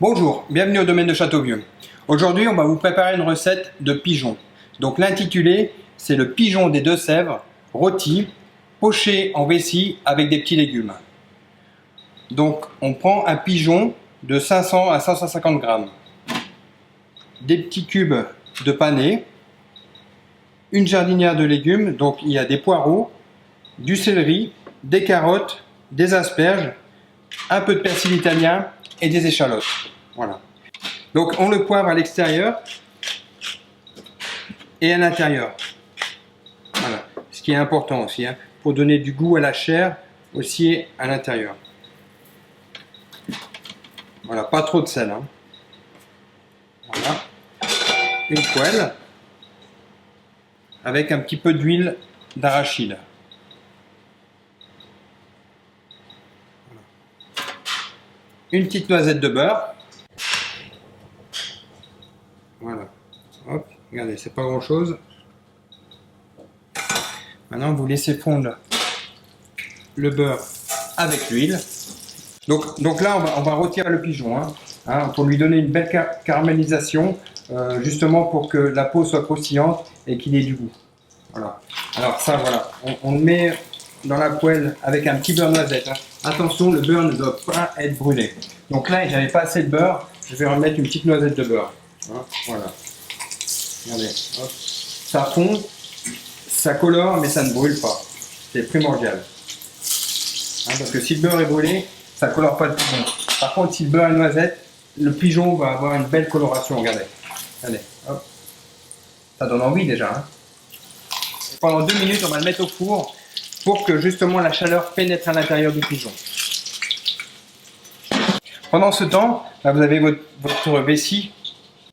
Bonjour, bienvenue au domaine de Châteauvieux. Aujourd'hui, on va vous préparer une recette de pigeon. Donc l'intitulé, c'est le pigeon des Deux-Sèvres, rôti, poché en vessie avec des petits légumes. Donc on prend un pigeon de 500 à 550 grammes, des petits cubes de panais, une jardinière de légumes, donc il y a des poireaux, du céleri, des carottes, des asperges, un peu de persil italien et des échalotes. Voilà. Donc on le poivre à l'extérieur et à l'intérieur. Voilà. Ce qui est important aussi, hein, pour donner du goût à la chair aussi à l'intérieur. Voilà, pas trop de sel. Hein. Voilà. Une poêle avec un petit peu d'huile d'arachide. Une petite noisette de beurre. Voilà. Hop, regardez, c'est pas grand chose. Maintenant, vous laissez fondre le beurre avec l'huile. Donc là, on va rôtir le pigeon, hein, pour lui donner une belle caramélisation, justement pour que la peau soit croustillante et qu'il ait du goût. Voilà. Alors ça, voilà, on le met dans la poêle avec un petit beurre noisette. Hein. Attention, le beurre ne doit pas être brûlé. Donc là, j'avais pas assez de beurre, je vais remettre une petite noisette de beurre. Hein, voilà. Regardez, hop. Ça fond, ça colore, mais ça ne brûle pas. C'est primordial. Hein, parce que si le beurre est brûlé, ça ne colore pas le pigeon. Par contre, si le beurre est noisette, le pigeon va avoir une belle coloration. Regardez. Allez, hop. Ça donne envie déjà. Hein. Pendant 2 minutes, on va le mettre au four pour que justement la chaleur pénètre à l'intérieur du pigeon. Pendant ce temps, là, vous avez votre vessie.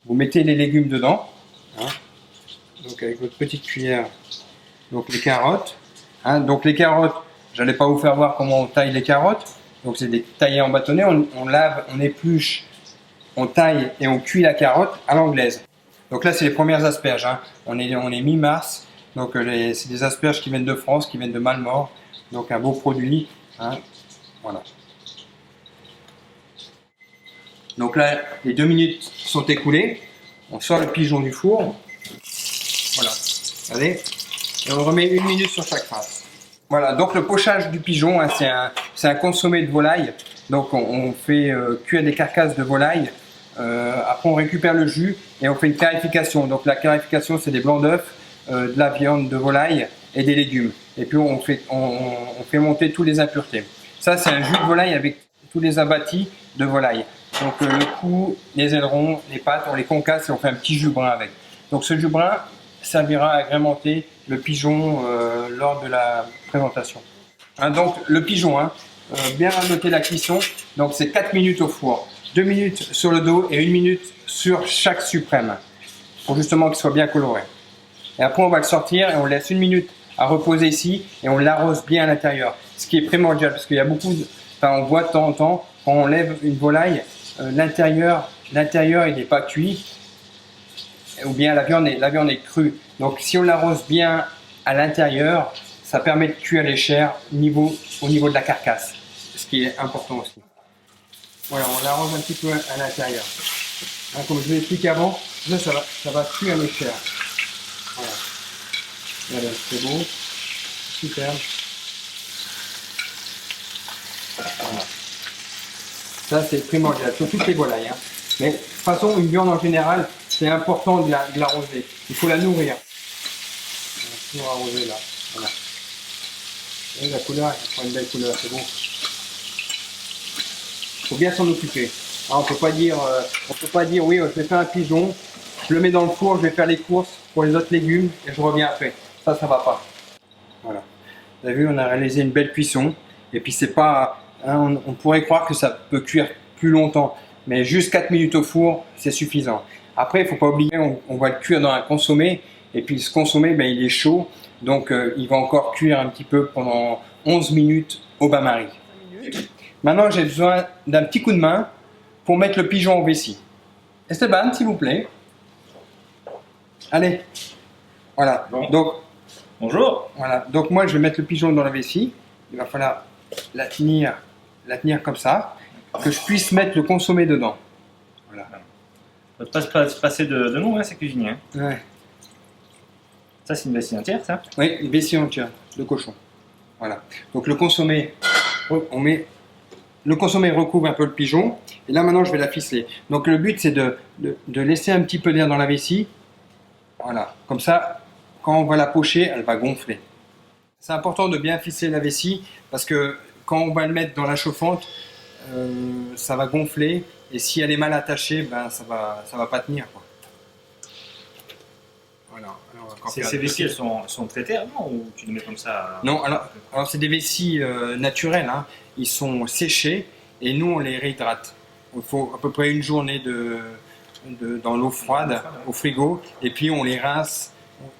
Vous mettez les légumes dedans. Hein. Donc avec votre petite cuillère, donc les carottes. Hein. Donc les carottes, je n'allais pas vous faire voir comment on taille les carottes. Donc c'est des taillés en bâtonnets, on lave, on épluche, on taille et on cuit la carotte à l'anglaise. Donc là c'est les premières asperges. Hein. On est mi-mars, donc c'est des asperges qui viennent de France, qui viennent de Malmort. Donc un beau produit. Hein. Voilà. Donc là, les 2 minutes sont écoulées. On sort le pigeon du four. Voilà. Allez. Et on remet 1 minute sur chaque face. Voilà. Donc le pochage du pigeon, hein, c'est un consommé de volaille. Donc on fait cuire des carcasses de volaille. Après on récupère le jus et on fait une clarification. Donc la clarification, c'est des blancs d'œufs, de la viande de volaille et des légumes. Et puis on fait monter toutes les impuretés. Ça, c'est un jus de volaille avec tous les abattis de volaille. Donc le cou, les ailerons, les pattes, on les concasse et on fait un petit jus brun avec. Donc ce jus brun servira à agrémenter le pigeon lors de la présentation. Hein, donc le pigeon, hein, bien noter la cuisson, donc c'est 4 minutes au four, 2 minutes sur le dos et 1 minute sur chaque suprême, pour justement qu'il soit bien coloré. Et après on va le sortir et on laisse 1 minute à reposer ici et on l'arrose bien à l'intérieur. Ce qui est primordial parce qu'il y a beaucoup de... Enfin, on voit de temps en temps, quand on lève une volaille, l'intérieur il n'est pas cuit, ou bien la viande est crue. Donc si on l'arrose bien à l'intérieur, ça permet de cuire les chairs au niveau de la carcasse, ce qui est important aussi. Voilà, on l'arrose un petit peu à l'intérieur. Hein, comme je vous l'ai expliqué avant, là ça va cuire les chairs. Voilà. Regardez, c'est beau, super. Voilà. Ça c'est primordial, sur toutes les volailles. Hein. Mais de toute façon, une viande en général, c'est important de l'arroser. Il faut la nourrir. On va arroser là. Voilà. Et la couleur, il prend une belle couleur, c'est bon. Il faut bien s'en occuper. Alors, on peut pas dire oui, je vais faire un pigeon, je le mets dans le four, je vais faire les courses pour les autres légumes et je reviens après. Ça va pas. Voilà. Vous avez vu, on a réalisé une belle cuisson. Et puis c'est pas... Hein, on pourrait croire que ça peut cuire plus longtemps, mais juste 4 minutes au four, c'est suffisant. Après, il ne faut pas oublier, on va le cuire dans un consommé, et puis ce consommé, ben, il est chaud, donc il va encore cuire un petit peu pendant 11 minutes au bain-marie. Maintenant, j'ai besoin d'un petit coup de main pour mettre le pigeon en vessie. Esteban, s'il vous plaît. Allez. Voilà. Bon. Donc, bonjour. Voilà. Donc moi, je vais mettre le pigeon dans la vessie. Il va falloir la tenir comme ça, que je puisse mettre le consommé dedans. Voilà. Faut pas se passer de nous, hein, c'est cuisinier. Hein. Ouais. Ça, c'est une vessie entière, ça? Oui, une vessie entière de cochon. Voilà. Donc le consommé, on met le consommé recouvre un peu le pigeon. Et là maintenant, je vais la ficeler. Donc le but, c'est de laisser un petit peu d'air dans la vessie. Voilà. Comme ça, quand on va la pocher, elle va gonfler. C'est important de bien ficeler la vessie parce que quand on va le mettre dans la chauffante, ça va gonfler. Et si elle est mal attachée, ben ça va pas tenir, quoi. Voilà. Ces vessies, elles sont traitées avant ou tu les mets comme ça? Non, alors c'est des vessies naturelles, hein. Ils sont séchés et nous on les réhydrate. Il faut à peu près une journée dans l'eau froide, au frigo, et puis on les rince.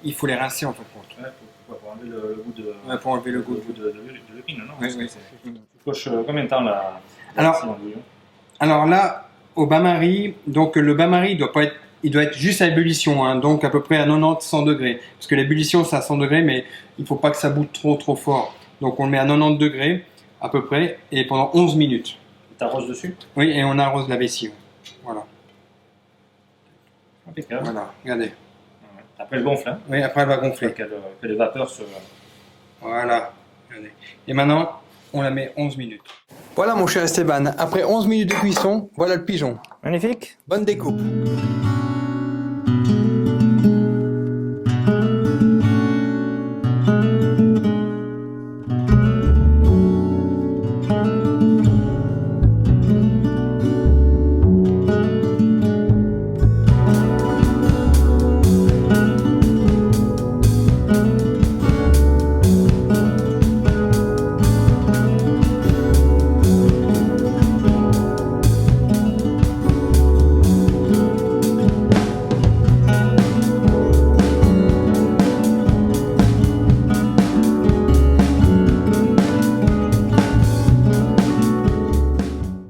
Il faut les rincer en fin de compte. Ouais, pour enlever le goût de. Ouais, pour enlever le goût de l'épine, non? Oui, oui. Tu coches combien de temps la Alors là, au bain-marie, donc le bain-marie il doit être juste à ébullition, hein, donc à peu près à 90-100 degrés. Parce que l'ébullition c'est à 100 degrés, mais il ne faut pas que ça boute trop fort. Donc on le met à 90 degrés à peu près, et pendant 11 minutes. Tu arroses dessus? Oui, et on arrose la vessie. Voilà. Impeccable. Voilà, regardez. Après elle gonfle, hein? Oui, après elle va gonfler. Que les vapeurs se... Voilà. Regardez. Et maintenant, on la met 11 minutes. Voilà mon cher Esteban, après 11 minutes de cuisson, voilà le pigeon. Magnifique. Bonne découpe.